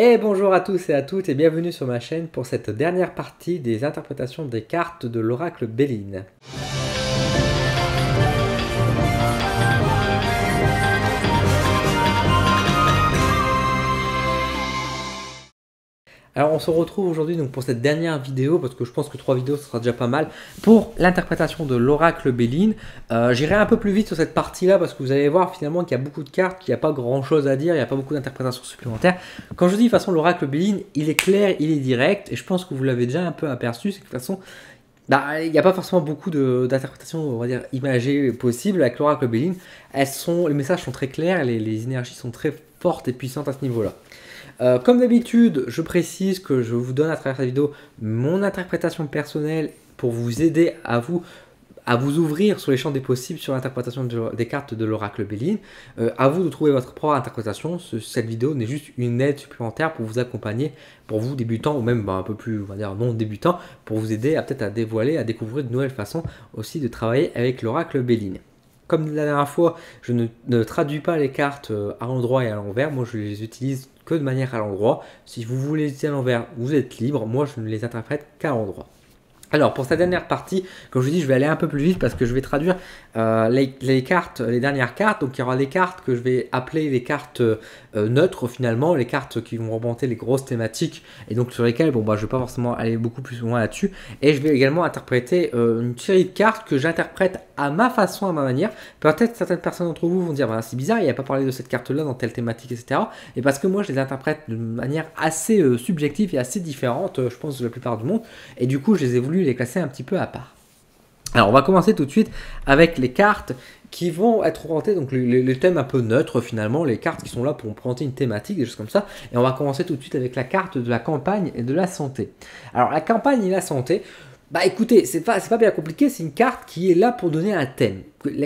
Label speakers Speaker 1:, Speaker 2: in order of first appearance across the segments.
Speaker 1: Et bonjour à tous et à toutes et bienvenue sur ma chaîne pour cette dernière partie des interprétations des cartes de l'oracle Béline. Alors on se retrouve aujourd'hui donc pour cette dernière vidéo, parce que je pense que 3 vidéos ce sera déjà pas mal, pour l'interprétation de l'oracle Béline. J'irai un peu plus vite sur cette partie-là, parce que vous allez voir finalement qu'il y a beaucoup de cartes, qu'il n'y a pas grand-chose à dire, il n'y a pas beaucoup d'interprétations supplémentaires. Quand je dis de toute façon l'oracle Béline, il est clair, il est direct, et je pense que vous l'avez déjà un peu aperçu, c'est que de toute façon, il n'y a pas forcément beaucoup d'interprétations, on va dire, imagées possibles avec l'oracle Béline. Les messages sont très clairs, les énergies sont très fortes et puissantes à ce niveau-là. Comme d'habitude, je précise que je vous donne à travers cette vidéo mon interprétation personnelle pour vous aider à vous ouvrir sur les champs des possibles sur l'interprétation des cartes de l'oracle Béline. À vous de trouver votre propre interprétation. Cette vidéo n'est juste une aide supplémentaire pour vous accompagner, pour vous débutants ou même un peu plus, on va dire non débutants, pour vous aider à peut-être à dévoiler, à découvrir de nouvelles façons aussi de travailler avec l'oracle Béline. Comme la dernière fois, je ne traduis pas les cartes à l'endroit et à l'envers. Moi, je les utilise que de manière à l'endroit. Si vous voulez les utiliser à l'envers, vous êtes libre. Moi, je ne les interprète qu'à l'endroit. Alors, pour cette dernière partie, comme je dis, je vais aller un peu plus vite parce que je vais traduire les cartes, les dernières cartes. Donc, il y aura des cartes que je vais appeler les cartes neutres finalement, les cartes qui vont remonter les grosses thématiques et donc sur lesquelles, bon, je ne vais pas forcément aller beaucoup plus loin là-dessus. Et je vais également interpréter une série de cartes que j'interprète à ma façon, à ma manière. Peut-être certaines personnes d'entre vous vont dire, c'est bizarre, il n'y a pas parlé de cette carte-là dans telle thématique, etc. Et parce que moi, je les interprète de manière assez subjective et assez différente, je pense, de la plupart du monde. Et du coup, je les ai voulu les classer un petit peu à part. Alors on va commencer tout de suite avec les cartes qui vont être orientées, donc les thèmes un peu neutres finalement, les cartes qui sont là pour présenter une thématique, des choses comme ça. Et on va commencer tout de suite avec la carte de la campagne et de la santé. Alors la campagne et la santé, écoutez, c'est pas bien compliqué, c'est une carte qui est là pour donner un thème.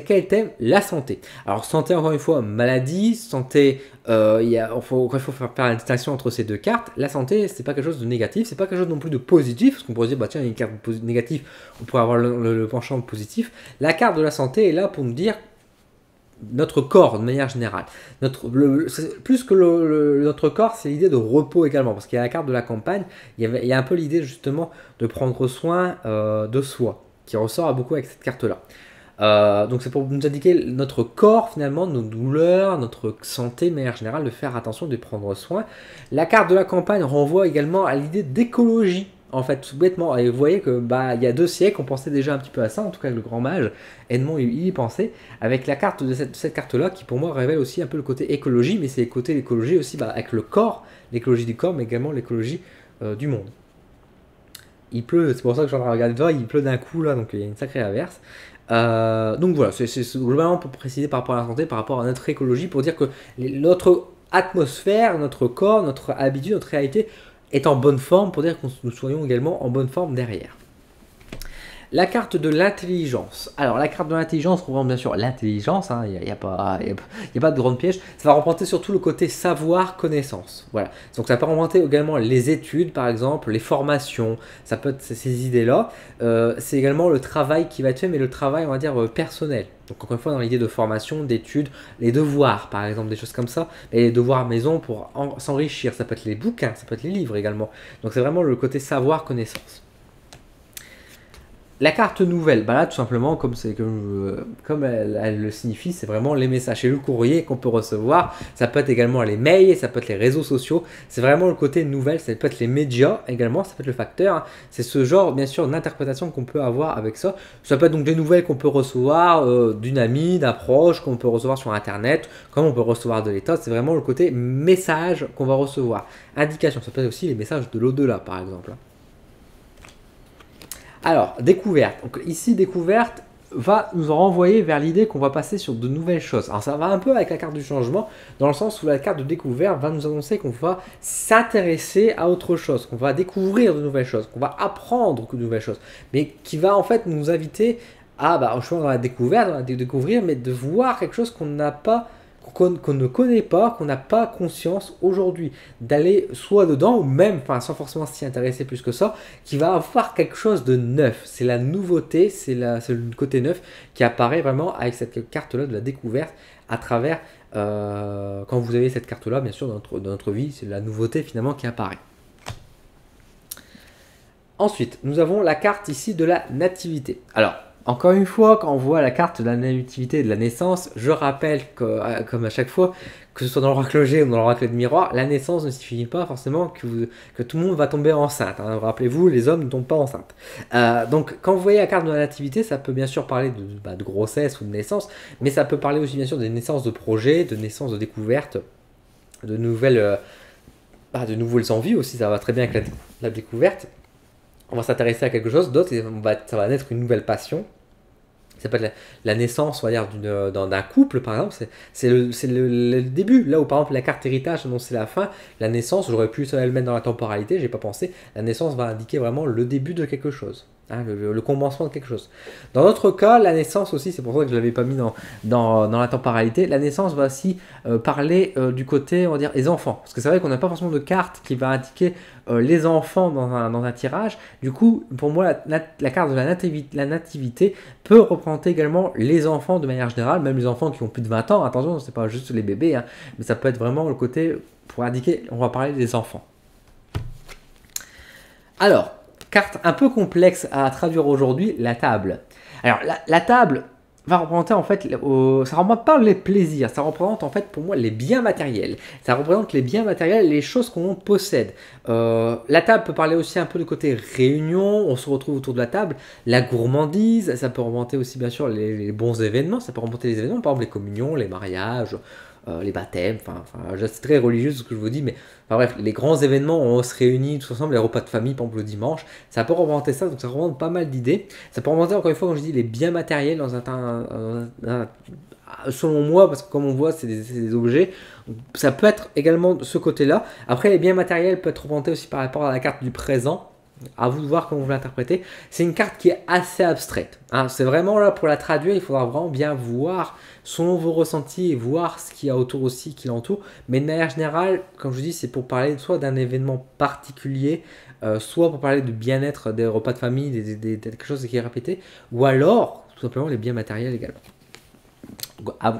Speaker 1: Quel thème? La santé. Alors santé, encore une fois, maladie, santé, il faut faire la distinction entre ces deux cartes. La santé, c'est pas quelque chose de négatif, c'est pas quelque chose non plus de positif, parce qu'on pourrait dire, tiens, il y a une carte négative, on pourrait avoir le penchant positif. La carte de la santé est là pour nous dire notre corps de manière générale. Plus que notre corps, c'est l'idée de repos également, parce qu'il y a la carte de la campagne, il y a un peu l'idée justement de prendre soin de soi, qui ressort beaucoup avec cette carte-là. Donc c'est pour nous indiquer notre corps finalement, nos douleurs, notre santé de manière générale, de faire attention, de prendre soin. La carte de la campagne renvoie également à l'idée d'écologie. En fait, tout bêtement, et vous voyez que il y a 2 siècles, on pensait déjà un petit peu à ça, en tout cas le grand mage, Edmond il y pensait, avec la carte de cette carte-là, qui pour moi révèle aussi un peu le côté écologie, mais c'est le côté l'écologie aussi avec le corps, l'écologie du corps, mais également l'écologie du monde. Il pleut, c'est pour ça que je suis en train de regarder devant, il pleut d'un coup là, donc il y a une sacrée averse. Donc voilà, c'est globalement pour préciser par rapport à la santé, par rapport à notre écologie, pour dire que notre atmosphère, notre corps, notre habitude, notre réalité est en bonne forme, pour dire que nous soyons également en bonne forme derrière. La carte de l'intelligence. Alors la carte de l'intelligence représente bien sûr l'intelligence, il n'y a pas de grande piège. Ça va représenter surtout le côté savoir, connaissance. Voilà. Donc ça peut représenter également les études par exemple, les formations, ça peut être ces idées-là. C'est également le travail qui va être fait, mais le travail on va dire personnel. Donc encore une fois dans l'idée de formation, d'études, les devoirs par exemple, des choses comme ça. Et les devoirs à maison pour s'enrichir, ça peut être les bouquins, ça peut être les livres également. Donc c'est vraiment le côté savoir, connaissance. La carte nouvelle, là tout simplement, comme elle le signifie, c'est vraiment les messages. C'est le courrier qu'on peut recevoir. Ça peut être également les mails, ça peut être les réseaux sociaux. C'est vraiment le côté nouvelle, ça peut être les médias également, ça peut être le facteur. C'est ce genre, bien sûr, d'interprétation qu'on peut avoir avec ça. Ça peut être donc des nouvelles qu'on peut recevoir d'une amie, d'un proche, qu'on peut recevoir sur Internet, comme on peut recevoir de l'État. C'est vraiment le côté message qu'on va recevoir. Indication, ça peut être aussi les messages de l'au-delà, par exemple. Alors, découverte. Donc ici, découverte va nous renvoyer vers l'idée qu'on va passer sur de nouvelles choses. Alors ça va un peu avec la carte du changement, dans le sens où la carte de découverte va nous annoncer qu'on va s'intéresser à autre chose, qu'on va découvrir de nouvelles choses, qu'on va apprendre de nouvelles choses, mais qui va en fait nous inviter à, au chemin dans la découverte, dans la découvrir, mais de voir quelque chose qu'on n'a pas qu'on ne connaît pas, qu'on n'a pas conscience aujourd'hui d'aller soit dedans ou même, enfin sans forcément s'y intéresser plus que ça, qui va avoir quelque chose de neuf. C'est la nouveauté, c'est le côté neuf qui apparaît vraiment avec cette carte-là de la découverte à travers, quand vous avez cette carte-là, bien sûr, dans notre vie, c'est la nouveauté finalement qui apparaît. Ensuite, nous avons la carte ici de la nativité. Alors, encore une fois, quand on voit la carte de la nativité et de la naissance, je rappelle que, comme à chaque fois, que ce soit dans l'oracle G ou dans l'oracle de miroir, la naissance ne signifie pas forcément que tout le monde va tomber enceinte. Hein. Rappelez-vous, les hommes ne tombent pas enceintes. Donc, quand vous voyez la carte de la nativité, ça peut bien sûr parler de grossesse ou de naissance, mais ça peut parler aussi bien sûr des naissances de projets, de naissances de découvertes, de nouvelles envies aussi, ça va très bien avec la découverte. On va s'intéresser à quelque chose d'autre et ça va naître une nouvelle passion. Ça peut être la naissance, on va dire, d'un couple, par exemple. C'est le début. Là où, par exemple, la carte héritage annonce la fin, la naissance, j'aurais pu le mettre dans la temporalité, j'ai pas pensé. La naissance va indiquer vraiment le début de quelque chose. Hein, le commencement de quelque chose. Dans notre cas, la naissance aussi, c'est pour ça que je ne l'avais pas mis dans la temporalité, la naissance va aussi parler du côté, on va dire, les enfants. Parce que c'est vrai qu'on n'a pas forcément de carte qui va indiquer les enfants dans un tirage. Du coup, pour moi, la carte de la nativité peut représenter également les enfants de manière générale, même les enfants qui ont plus de 20 ans. Attention, c'est pas juste les bébés, hein, mais ça peut être vraiment le côté pour indiquer, on va parler des enfants. Alors, carte un peu complexe à traduire aujourd'hui, la table. Alors, la table va représenter en fait, ça ne représente pas les plaisirs, ça représente en fait pour moi les biens matériels. Ça représente les biens matériels, les choses qu'on possède. La table peut parler aussi un peu du côté réunion, on se retrouve autour de la table. La gourmandise, ça peut représenter aussi bien sûr les bons événements, ça peut représenter les événements, par exemple les communions, les mariages, les baptêmes, c'est très religieux ce que je vous dis, mais bref, les grands événements, on se réunit tous ensemble, les repas de famille, par exemple le dimanche, ça peut représenter ça, donc ça représente pas mal d'idées. Ça peut représenter encore une fois, quand je dis les biens matériels selon moi, parce que comme on voit, c'est des objets, ça peut être également de ce côté-là. Après, les biens matériels peuvent être représentés aussi par rapport à la carte du présent. À vous de voir comment vous l'interprétez. C'est une carte qui est assez abstraite. Hein. C'est vraiment là pour la traduire, il faudra vraiment bien voir selon vos ressentis et voir ce qu'il y a autour aussi qui l'entoure. Mais de manière générale, comme je vous dis, c'est pour parler soit d'un événement particulier, soit pour parler du bien-être des repas de famille, quelque chose qui est répété, ou alors tout simplement les biens matériels également.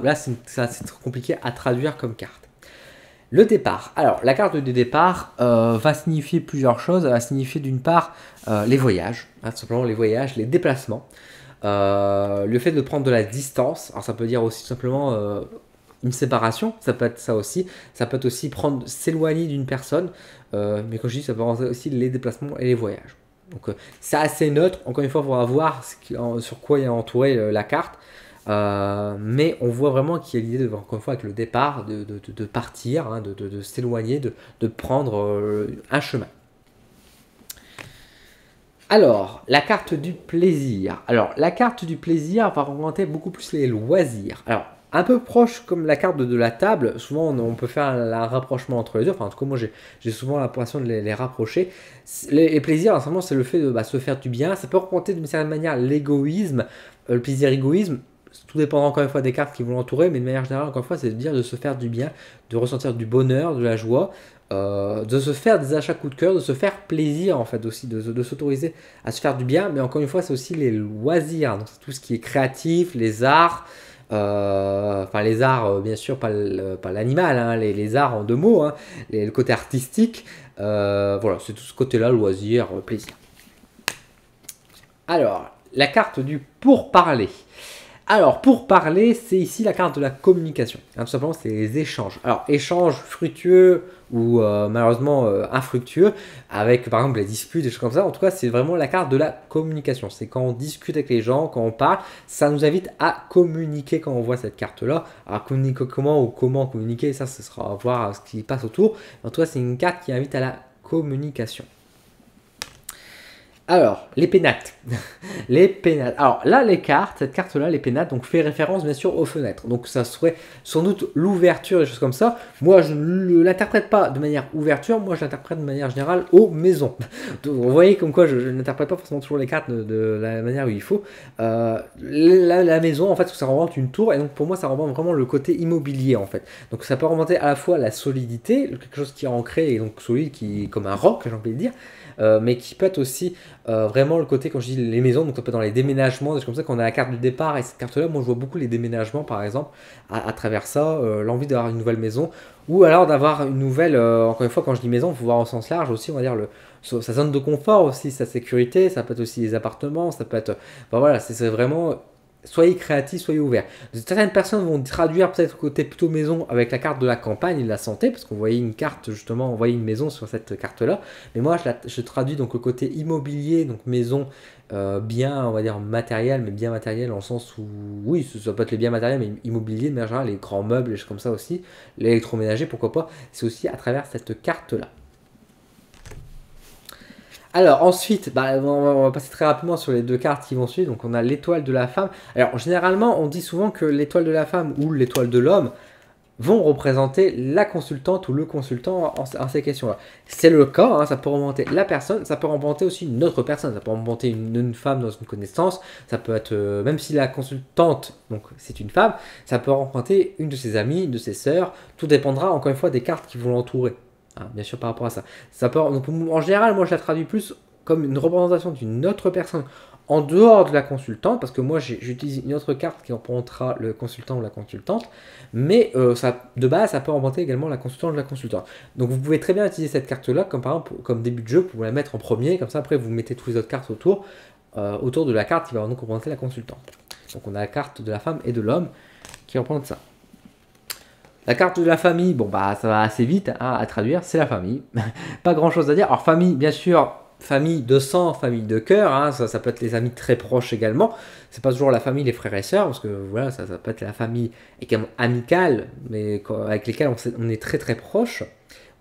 Speaker 1: Là, c'est très compliqué à traduire comme carte. Le départ. Alors, la carte de départ va signifier plusieurs choses. Elle va signifier d'une part les voyages, hein, tout simplement les voyages, les déplacements, le fait de prendre de la distance. Alors, ça peut dire aussi tout simplement une séparation, ça peut être ça aussi. Ça peut être aussi s'éloigner d'une personne, mais comme je dis, ça peut être aussi les déplacements et les voyages. Donc, c'est assez neutre. Encore une fois, il faudra voir sur quoi il est entouré la carte. Mais on voit vraiment qu'il y a l'idée, encore une fois, avec le départ, de partir, hein, de s'éloigner, de prendre un chemin. Alors, la carte du plaisir. Alors, la carte du plaisir va représenter beaucoup plus les loisirs. Alors, un peu proche comme la carte de la table, souvent on peut faire un rapprochement entre les deux. Enfin, en tout cas, moi j'ai souvent l'impression de les rapprocher. Les plaisirs, simplement, c'est le fait de se faire du bien. Ça peut représenter d'une certaine manière l'égoïsme, le plaisir égoïsme. Tout dépendra encore une fois des cartes qui vont l'entourer, mais de manière générale, encore une fois, c'est de dire de se faire du bien, de ressentir du bonheur, de la joie, de se faire des achats coup de cœur, de se faire plaisir en fait aussi, de s'autoriser à se faire du bien, mais encore une fois, c'est aussi les loisirs, donc c'est tout ce qui est créatif, les arts, les arts, bien sûr, pas l'animal, hein, les arts en deux mots, hein, le côté artistique, voilà, c'est tout ce côté-là, loisir, plaisir. Alors, la carte du pourparler. Alors, pour parler, c'est ici la carte de la communication. Hein, tout simplement, c'est les échanges. Alors, échanges fructueux ou malheureusement infructueux, avec par exemple les disputes, des choses comme ça. En tout cas, c'est vraiment la carte de la communication. C'est quand on discute avec les gens, quand on parle, ça nous invite à communiquer quand on voit cette carte-là. Alors, communiquer comment ou comment communiquer, ça, ce sera à voir ce qui passe autour. En tout cas, c'est une carte qui invite à la communication. Alors, les pénates. Les pénates. Alors là, les cartes, cette carte-là, les pénates, donc fait référence bien sûr aux fenêtres. Donc ça serait sans doute l'ouverture, des choses comme ça. Moi, je ne l'interprète pas de manière ouverture, moi je l'interprète de manière générale aux maisons. Donc, vous voyez comme quoi je n'interprète pas forcément toujours les cartes de la manière où il faut. La maison, en fait, ça représente une tour, et donc pour moi, ça représente vraiment le côté immobilier, en fait. Donc ça peut représenter à la fois la solidité, quelque chose qui est ancré et donc solide, qui comme un roc, j'ai envie de dire. Mais qui peut être aussi vraiment le côté, quand je dis les maisons, donc ça peut être dans les déménagements, des choses comme ça, quand on a la carte du départ, et cette carte-là, moi je vois beaucoup les déménagements par exemple, à travers ça, l'envie d'avoir une nouvelle maison, ou alors d'avoir une nouvelle, encore une fois, quand je dis maison, il faut voir au sens large aussi, on va dire sa zone de confort aussi, sa sécurité, ça peut être aussi les appartements, ça peut être, enfin voilà, c'est vraiment soyez créatifs, soyez ouverts. Certaines personnes vont traduire peut-être côté plutôt maison avec la carte de la campagne et de la santé, parce qu'on voyait une carte justement, on voyait une maison sur cette carte-là. Mais moi, je traduis donc le côté immobilier, donc maison, bien, on va dire matériel, mais bien matériel dans le sens où, oui, ça peut être les biens matériels, mais immobilier, mais en général, les grands meubles, les choses comme ça aussi, l'électroménager, pourquoi pas, c'est aussi à travers cette carte-là. Alors ensuite, bah, on va passer très rapidement sur les deux cartes qui vont suivre. Donc on a l'étoile de la femme. Alors généralement, on dit souvent que l'étoile de la femme ou l'étoile de l'homme vont représenter la consultante ou le consultant en ces questions-là. C'est le cas, hein, ça peut représenter la personne, ça peut représenter aussi une autre personne, ça peut représenter une femme dans une connaissance, ça peut être, même si la consultante, donc c'est une femme, ça peut représenter une de ses amies, une de ses sœurs, tout dépendra encore une fois des cartes qui vont l'entourer. Hein, bien sûr par rapport à ça. Donc, en général, moi je la traduis plus comme une représentation d'une autre personne en dehors de la consultante, parce que moi j'utilise une autre carte qui représentera le consultant ou la consultante, mais de base ça peut représenter également la consultante ou la consultante. Donc vous pouvez très bien utiliser cette carte-là comme par exemple comme début de jeu, pour la mettre en premier, comme ça après vous mettez toutes les autres cartes autour de la carte qui va donc représenter la consultante. Donc on a la carte de la femme et de l'homme qui représente ça. La carte de la famille, bon bah ça va assez vite hein, à traduire, c'est la famille. Pas grand chose à dire. Alors famille, bien sûr, famille de sang, famille de cœur, hein, ça peut être les amis très proches également. C'est pas toujours la famille, les frères et sœurs, parce que voilà, ça peut être la famille également amicale, mais avec lesquels on est très très proches,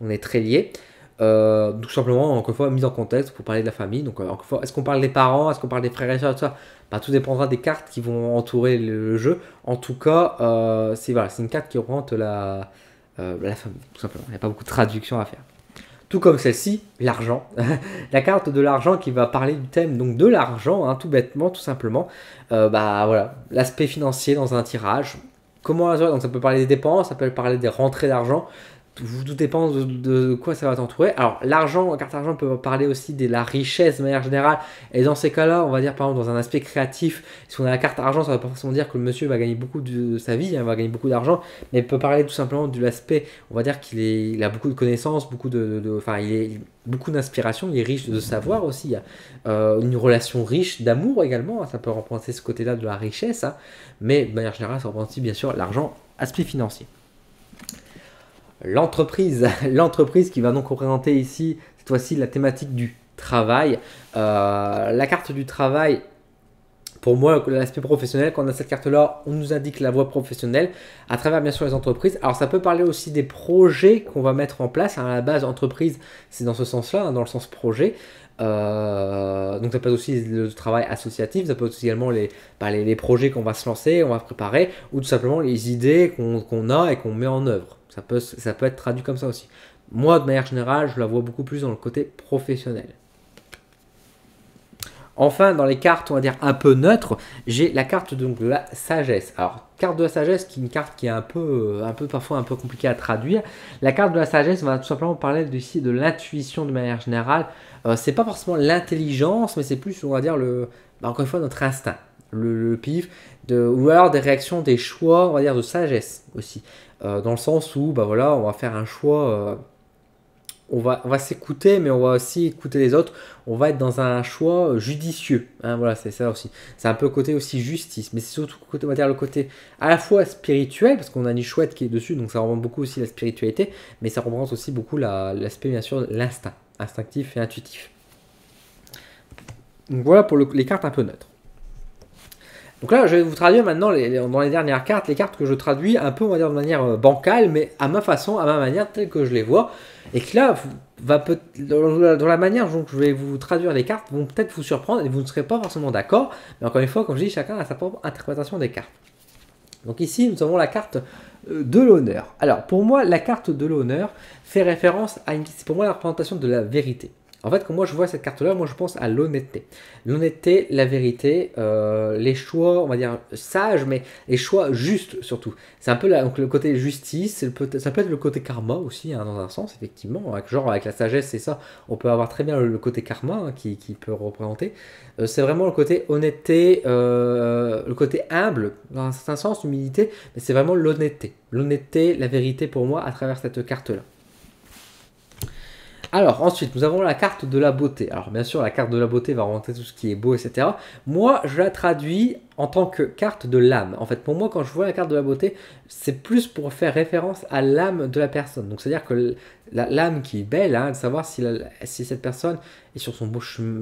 Speaker 1: on est très liés. Tout simplement, encore une fois, mise en contexte pour parler de la famille. Donc, encore une fois, est-ce qu'on parle des parents, est-ce qu'on parle des frères et sœurs, tout ça bah, tout dépendra des cartes qui vont entourer le jeu. En tout cas, c'est une carte qui représente la famille, tout simplement. Il n'y a pas beaucoup de traduction à faire. Tout comme celle-ci, l'argent. La carte de l'argent qui va parler du thème donc de l'argent, hein, tout bêtement, tout simplement. Bah voilà, l'aspect financier dans un tirage. Comment donc ça peut parler des dépenses, ça peut parler des rentrées d'argent. Tout dépend de quoi ça va t'entourer. Alors, l'argent, carte argent peut parler aussi de la richesse de manière générale. Et dans ces cas-là, on va dire par exemple dans un aspect créatif, si on a la carte argent, ça ne va pas forcément dire que le monsieur va gagner beaucoup de sa vie, hein, va gagner beaucoup d'argent, mais il peut parler tout simplement de l'aspect, on va dire qu'il a beaucoup de connaissances, beaucoup beaucoup d'inspiration, il est riche de savoir aussi. Il y a une relation riche d'amour également, hein, ça peut représenter ce côté-là de la richesse, hein, mais de manière générale, ça représente aussi bien sûr l'argent, aspect financier. L'entreprise, l'entreprise qui va donc représenter ici, cette fois-ci, la thématique du travail. La carte du travail, pour moi, l'aspect professionnel, quand on a cette carte-là, on nous indique la voie professionnelle à travers bien sûr les entreprises. Alors ça peut parler aussi des projets qu'on va mettre en place. À la base, entreprise, c'est dans ce sens-là, hein, dans le sens projet. Donc ça peut être aussi le travail associatif, ça peut être aussi également les projets qu'on va se lancer, on va préparer, ou tout simplement les idées qu'on a et qu'on met en œuvre. Ça peut être traduit comme ça aussi. Moi, de manière générale, je la vois beaucoup plus dans le côté professionnel. Enfin, dans les cartes, on va dire un peu neutres, j'ai la carte donc, de la sagesse. Alors, carte de la sagesse, qui est une carte qui est parfois un peu compliquée à traduire. La carte de la sagesse va tout simplement parler ici de l'intuition de manière générale. C'est pas forcément l'intelligence, mais c'est plus, on va dire, encore une fois, notre instinct, le pif, ou alors des réactions, des choix, on va dire, de sagesse aussi. Dans le sens où, bah voilà, on va faire un choix, on va s'écouter, mais on va aussi écouter les autres. On va être dans un choix judicieux. Hein, voilà, c'est ça aussi. C'est un peu le côté aussi justice, mais c'est surtout on va dire, le côté à la fois spirituel, parce qu'on a une chouette qui est dessus, donc ça représente beaucoup aussi la spiritualité, mais ça représente aussi beaucoup l'aspect, bien sûr, de l'instinct, instinctif et intuitif. Donc voilà pour les cartes un peu neutres. Donc là, je vais vous traduire maintenant dans les dernières cartes, les cartes que je traduis un peu, on va dire, de manière bancale, mais à ma façon, à ma manière, telle que je les vois. Et que là, dans la manière dont je vais vous traduire les cartes, vont peut-être vous surprendre et vous ne serez pas forcément d'accord. Mais encore une fois, comme je dis, chacun a sa propre interprétation des cartes. Donc ici, nous avons la carte de l'honneur. Alors, pour moi, la carte de l'honneur fait référence à c'est pour moi la représentation de la vérité. En fait, quand moi je vois cette carte-là, moi je pense à l'honnêteté. L'honnêteté, la vérité, les choix, on va dire sages, mais les choix justes surtout. C'est un peu donc le côté justice, ça peut être le côté karma aussi, hein, dans un sens, effectivement. Genre avec la sagesse, c'est ça, on peut avoir très bien le côté karma hein, qui peut représenter. C'est vraiment le côté honnêteté, le côté humble, dans un certain sens, humilité, mais c'est vraiment l'honnêteté. L'honnêteté, la vérité pour moi à travers cette carte-là. Alors ensuite, nous avons la carte de la beauté. Alors bien sûr, la carte de la beauté va représenter tout ce qui est beau, etc. Moi, je la traduis en tant que carte de l'âme. En fait, pour moi, quand je vois la carte de la beauté, c'est plus pour faire référence à l'âme de la personne. Donc c'est-à-dire que l'âme qui est belle, hein, de savoir si cette personne est sur son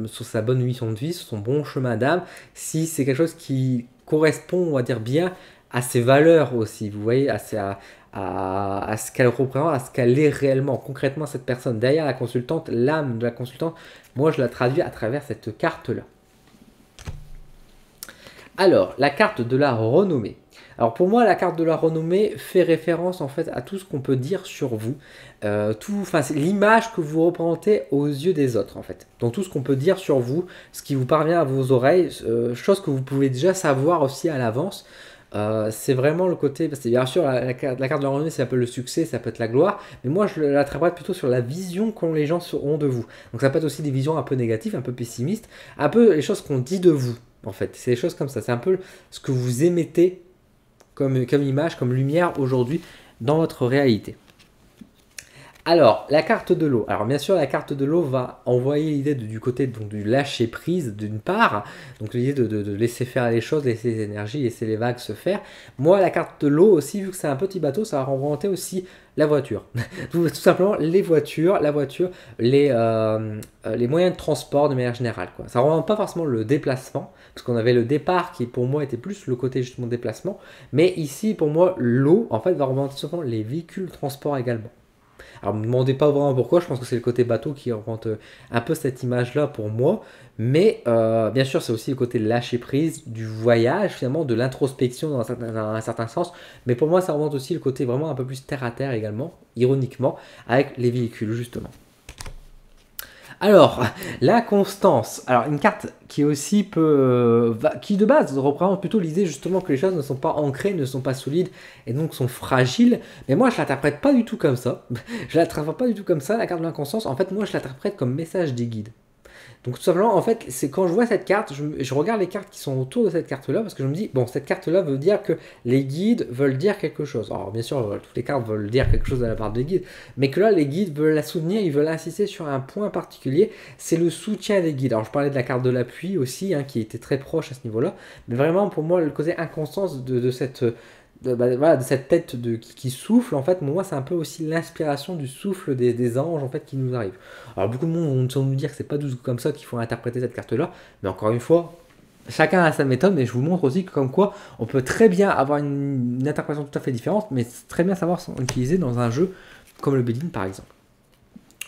Speaker 1: sur sa bonne mission de vie, sur son bon chemin d'âme, si c'est quelque chose qui correspond, on va dire bien, à ses valeurs aussi. Vous voyez, à ce qu'elle représente, à ce qu'elle est réellement, concrètement cette personne. Derrière la consultante, l'âme de la consultante, moi je la traduis à travers cette carte-là. Alors, la carte de la renommée. Alors pour moi, la carte de la renommée fait référence en fait à tout ce qu'on peut dire sur vous, c'est l'image que vous représentez aux yeux des autres en fait. Donc tout ce qu'on peut dire sur vous, ce qui vous parvient à vos oreilles, chose que vous pouvez déjà savoir aussi à l'avance. C'est vraiment le côté, parce que bien sûr la carte de la renommée c'est un peu le succès, ça peut être la gloire, mais moi je l'interprète plutôt sur la vision qu'ont les gens ont de vous. Donc ça peut être aussi des visions un peu négatives, un peu pessimistes, un peu les choses qu'on dit de vous en fait, c'est des choses comme ça, c'est un peu ce que vous émettez comme image, comme lumière aujourd'hui dans votre réalité. Alors, la carte de l'eau. Alors, bien sûr, la carte de l'eau va envoyer l'idée du côté donc, du lâcher prise d'une part. Donc, l'idée de laisser faire les choses, laisser les énergies, laisser les vagues se faire. Moi, la carte de l'eau aussi, vu que c'est un petit bateau, ça va représenter aussi la voiture. Tout simplement, les voitures, la voiture, les moyens de transport de manière générale. Quoi. Ça ne représente pas forcément le déplacement, parce qu'on avait le départ qui, pour moi, était plus le côté justement déplacement. Mais ici, pour moi, l'eau, en fait, va représenter souvent les véhicules de transport également. Alors, ne me demandez pas vraiment pourquoi, je pense que c'est le côté bateau qui représente un peu cette image-là pour moi. Mais bien sûr, c'est aussi le côté lâcher prise, du voyage, finalement, de l'introspection dans un certain sens. Mais pour moi, ça représente aussi le côté vraiment un peu plus terre à terre également, ironiquement, avec les véhicules, justement. Alors, la constance. Alors, une carte qui aussi qui de base représente plutôt l'idée justement que les choses ne sont pas ancrées, ne sont pas solides et donc sont fragiles. Mais moi, je l'interprète pas du tout comme ça. Je l'interprète pas du tout comme ça, la carte de l'inconstance. En fait, moi, je l'interprète comme message des guides. Donc tout simplement, en fait, c'est quand je vois cette carte, je regarde les cartes qui sont autour de cette carte-là, parce que je me dis, bon, cette carte-là veut dire que les guides veulent dire quelque chose. Alors bien sûr, toutes les cartes veulent dire quelque chose de la part des guides, mais que là, les guides veulent la soutenir, ils veulent insister sur un point particulier, c'est le soutien des guides. Alors je parlais de la carte de l'appui aussi, hein, qui était très proche à ce niveau-là, mais vraiment, pour moi, le côté inconstance de cette... voilà, de cette tête qui souffle, en fait, moi, c'est un peu aussi l'inspiration du souffle des anges, en fait, qui nous arrive. Alors, beaucoup de monde vont nous dire que c'est pas du tout comme ça qu'il faut interpréter cette carte-là, mais encore une fois, chacun a sa méthode, mais je vous montre aussi que comme quoi, on peut très bien avoir une interprétation tout à fait différente, mais très bien savoir s'utiliser dans un jeu comme le Béline, par exemple.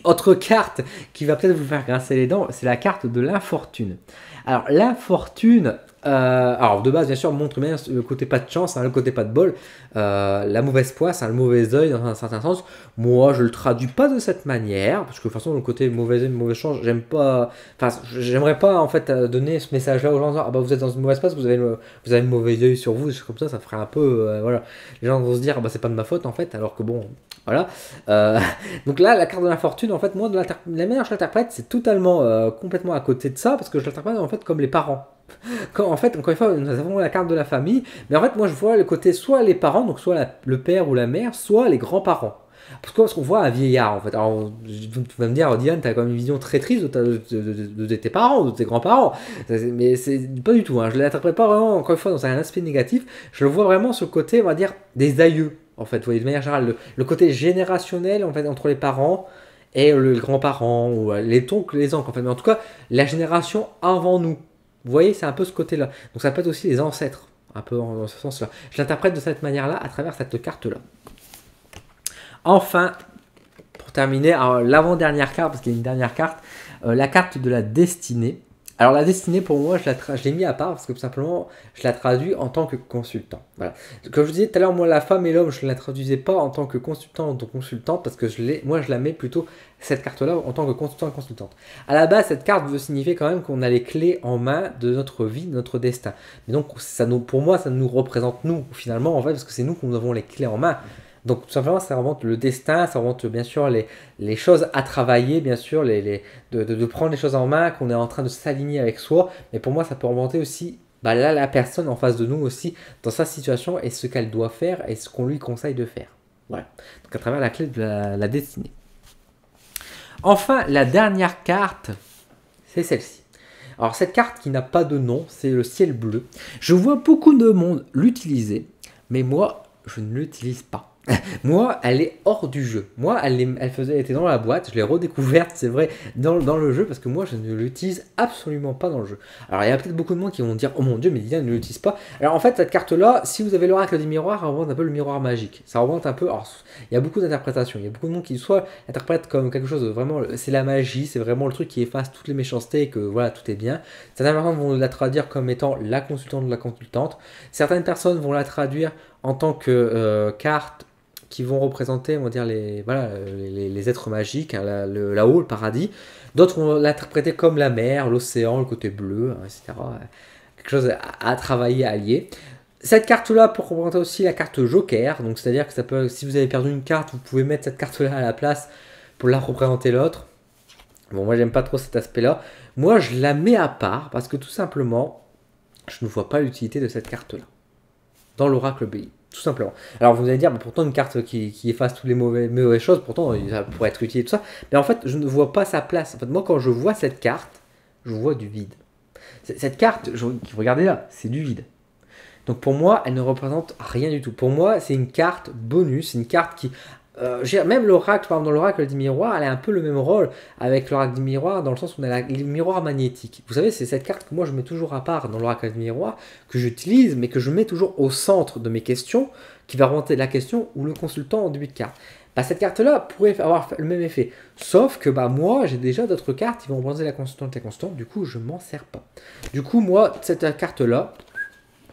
Speaker 1: Autre carte qui va peut-être vous faire grincer les dents, c'est la carte de l'infortune. Alors, l'infortune... alors de base bien sûr montre bien le côté pas de chance, hein, le côté pas de bol, la mauvaise poisse, hein, le mauvais oeil dans un certain sens. Moi je le traduis pas de cette manière parce que de toute façon le côté mauvais oeil, mauvaise chance, j'aime pas, enfin j'aimerais pas en fait donner ce message là aux gens, ah bah vous êtes dans une mauvaise passe, vous avez le mauvais oeil sur vous, comme ça ferait un peu voilà, les gens vont se dire ah bah c'est pas de ma faute en fait, alors que bon voilà. Donc là la carte de l'infortune en fait moi la manière que je l'interprète c'est totalement complètement à côté de ça parce que je l'interprète en fait comme les parents. Quand, en fait, encore une fois, nous avons la carte de la famille, mais en fait, moi je vois le côté soit les parents, donc soit le père ou la mère, soit les grands-parents. Parce qu'on voit un vieillard en fait. Alors, tu vas me dire, Diane, tu as quand même une vision très triste de tes parents, de tes grands-parents. Mais c'est pas du tout, hein. Je ne l'interprète pas vraiment, encore une fois, dans un aspect négatif. Je le vois vraiment sur le côté, on va dire, des aïeux. En fait, vous voyez, de manière générale, le côté générationnel en fait, entre les parents et les grands-parents, ou les oncles, les oncles, en fait. Mais en tout cas, la génération avant nous. Vous voyez, c'est un peu ce côté-là. Donc ça peut être aussi les ancêtres, un peu dans ce sens-là. Je l'interprète de cette manière-là à travers cette carte-là. Enfin, pour terminer, l'avant-dernière carte, parce qu'il y a une dernière carte, la carte de la destinée. Alors la destinée, pour moi, je l'ai mis à part parce que tout simplement, je la traduis en tant que consultant. Voilà. Comme je vous disais tout à l'heure, moi, la femme et l'homme, je ne la traduisais pas en tant que consultant ou consultante parce que moi, je la mets plutôt, cette carte-là, en tant que consultant et consultante. À la base, cette carte veut signifier quand même qu'on a les clés en main de notre vie, de notre destin. Mais donc, pour moi, ça nous représente nous, finalement, en fait, parce que c'est nous qui avons les clés en main. Donc tout simplement, ça remonte le destin, ça remonte bien sûr les choses à travailler, bien sûr, de prendre les choses en main, qu'on est en train de s'aligner avec soi. Mais pour moi, ça peut remonter aussi là, la personne en face de nous aussi, dans sa situation et ce qu'elle doit faire et ce qu'on lui conseille de faire. Voilà. Donc à travers la clé de la destinée. Enfin, la dernière carte, c'est celle-ci. Alors cette carte qui n'a pas de nom, c'est le ciel bleu. Je vois beaucoup de monde l'utiliser, mais moi, je ne l'utilise pas. Moi, elle est hors du jeu. Moi, elle était dans la boîte. Je l'ai redécouverte, c'est vrai, dans le jeu, parce que moi, je ne l'utilise absolument pas dans le jeu. Alors, il y a peut-être beaucoup de monde qui vont dire, oh mon dieu, mais Lilian ne l'utilise pas. Alors, en fait, cette carte-là, si vous avez l'oracle du miroir, elle représente un peu le miroir magique. Ça représente un peu. Alors, il y a beaucoup d'interprétations. Il y a beaucoup de monde qui soit l'interprète comme quelque chose de vraiment. C'est la magie, c'est vraiment le truc qui efface toutes les méchancetés et que voilà, tout est bien. Certaines personnes vont la traduire comme étant la consultante de la consultante. Certaines personnes vont la traduire en tant que carte qui vont représenter, on va dire, les êtres magiques, hein, là-haut, le paradis. D'autres vont l'interpréter comme la mer, l'océan, le côté bleu, hein, etc. Quelque chose à travailler, à lier. Cette carte-là pour représenter aussi la carte Joker, donc c'est-à-dire que ça peut, si vous avez perdu une carte, vous pouvez mettre cette carte-là à la place pour la représenter l'autre. Bon, moi j'aime pas trop cet aspect-là. Moi je la mets à part parce que tout simplement, je ne vois pas l'utilité de cette carte-là dans l'oracle BI. Tout simplement. Alors vous allez dire, bah, pourtant une carte qui efface toutes les mauvaises choses, pourtant ça pourrait être utile et tout ça. Mais en fait, je ne vois pas sa place. En fait, moi quand je vois cette carte, je vois du vide. Cette carte, regardez là, c'est du vide. Donc pour moi, elle ne représente rien du tout. Pour moi, c'est une carte bonus, c'est une carte qui... même l'oracle, par exemple, dans l'oracle du miroir, elle a un peu le même rôle avec l'oracle du miroir, dans le sens où on a le miroir magnétique. Vous savez, c'est cette carte que moi je mets toujours à part dans l'oracle du miroir, que j'utilise, mais que je mets toujours au centre de mes questions, qui va remonter la question ou le consultant en début de carte. Bah, cette carte-là pourrait avoir le même effet. Sauf que bah, moi, j'ai déjà d'autres cartes qui vont représenter la consultante et la consultante, du coup, je m'en sers pas. Du coup, moi, cette carte-là,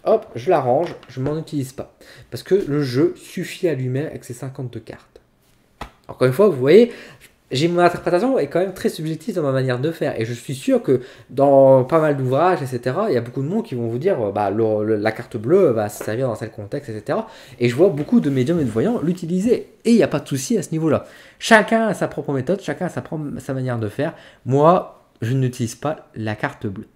Speaker 1: hop, je la range, je m'en utilise pas. Parce que le jeu suffit à lui-même avec ses 52 cartes. Encore une fois, vous voyez, mon interprétation est quand même très subjective dans ma manière de faire. Et je suis sûr que dans pas mal d'ouvrages, etc., il y a beaucoup de monde qui vont vous dire bah, la carte bleue va se servir dans tel contexte, etc. Et je vois beaucoup de médiums et de voyants l'utiliser. Et il n'y a pas de souci à ce niveau-là. Chacun a sa propre méthode, chacun a sa manière de faire. Moi, je n'utilise pas la carte bleue.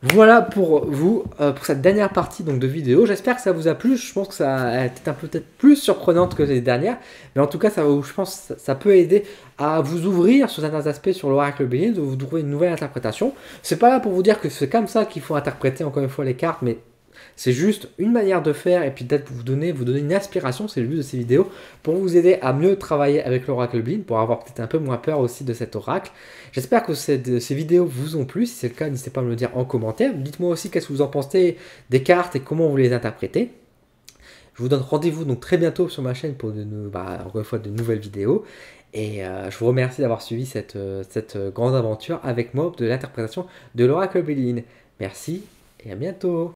Speaker 1: Voilà pour vous, pour cette dernière partie donc, de vidéo. J'espère que ça vous a plu. Je pense que ça a été peut-être plus surprenante que les dernières. Mais en tout cas, je pense que ça peut aider à vous ouvrir sur certains aspects sur l'oracle bélier, de vous trouver une nouvelle interprétation. C'est pas là pour vous dire que c'est comme ça qu'il faut interpréter encore une fois les cartes, mais c'est juste une manière de faire et puis peut-être vous donner une inspiration, c'est le but de ces vidéos, pour vous aider à mieux travailler avec l'oracle Blind, pour avoir peut-être un peu moins peur aussi de cet oracle. J'espère que ces vidéos vous ont plu. Si c'est le cas, n'hésitez pas à me le dire en commentaire. Dites-moi aussi qu'est-ce que vous en pensez des cartes et comment vous les interprétez. Je vous donne rendez-vous donc très bientôt sur ma chaîne pour encore une fois de nouvelles vidéos. Et je vous remercie d'avoir suivi cette grande aventure avec moi de l'interprétation de l'oracle Blind. Merci et à bientôt.